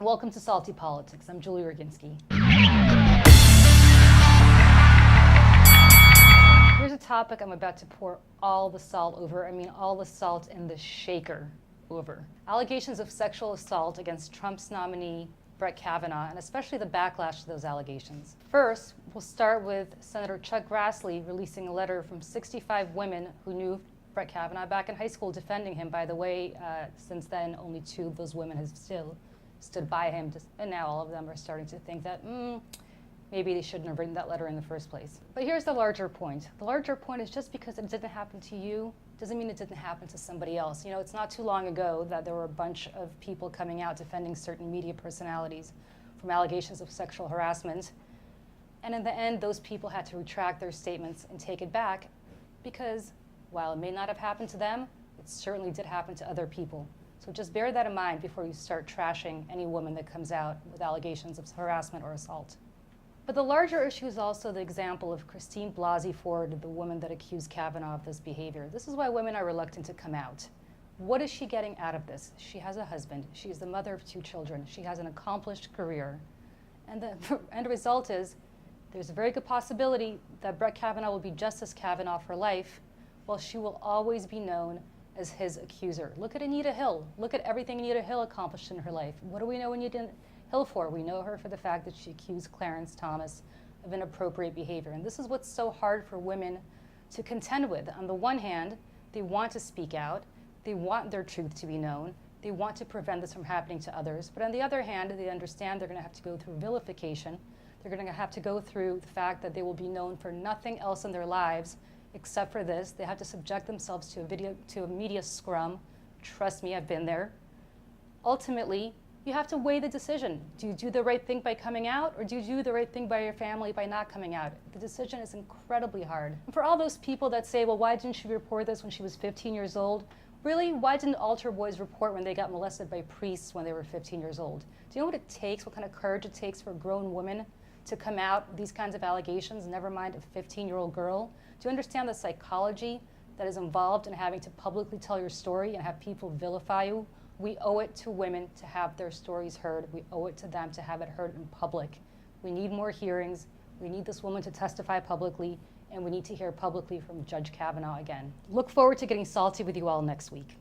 Welcome to Salty Politics. I'm Julie Roginsky. Here's a topic I'm about to pour all the salt over. I mean, all the salt in the shaker over. Allegations of sexual assault against Trump's nominee, Brett Kavanaugh, and especially the backlash to those allegations. First, we'll start with Senator Chuck Grassley releasing a letter from 65 women who knew Brett Kavanaugh back in high school, defending him. By the way, since then, only 2 of those women have still stood by him, and now all of them are starting to think that maybe they shouldn't have written that letter in the first place. But here's the larger point. The larger point is just because it didn't happen to you doesn't mean it didn't happen to somebody else. You know, it's not too long ago that there were a bunch of people coming out defending certain media personalities from allegations of sexual harassment. And in the end, those people had to retract their statements and take it back because while it may not have happened to them, it certainly did happen to other people. So just bear that in mind before you start trashing any woman that comes out with allegations of harassment or assault. But the larger issue is also the example of Christina Blasey Ford, the woman that accused Kavanaugh of this behavior. This is why women are reluctant to come out. What is she getting out of this? She has a husband. She is the mother of 2 children. She has an accomplished career. And the end result is there's a very good possibility that Brett Kavanaugh will be Justice Kavanaugh for life, while she will always be known as his accuser. Look at Anita Hill. Look at everything Anita Hill accomplished in her life. What do we know Anita Hill for? We know her for the fact that she accused Clarence Thomas of inappropriate behavior. And this is what's so hard for women to contend with. On the one hand, they want to speak out. They want their truth to be known. They want to prevent this from happening to others. But on the other hand, they understand they're going to have to go through vilification. They're going to have to go through the fact that they will be known for nothing else in their lives except for this. They have to subject themselves to a media scrum. Trust me, I've been there. Ultimately, you have to weigh the decision. Do you do the right thing by coming out, or do you do the right thing by your family by not coming out? The decision is incredibly hard. And for all those people that say, well, why didn't she report this when she was 15 years old? Really, why didn't altar boys report when they got molested by priests when they were 15 years old? Do you know what it takes, what kind of courage it takes for a grown woman to come out with these kinds of allegations, never mind a 15-year-old girl? Do you understand the psychology that is involved in having to publicly tell your story and have people vilify you? We owe it to women to have their stories heard. We owe it to them to have it heard in public. We need more hearings. We need this woman to testify publicly, and we need to hear publicly from Judge Kavanaugh again. Look forward to getting salty with you all next week.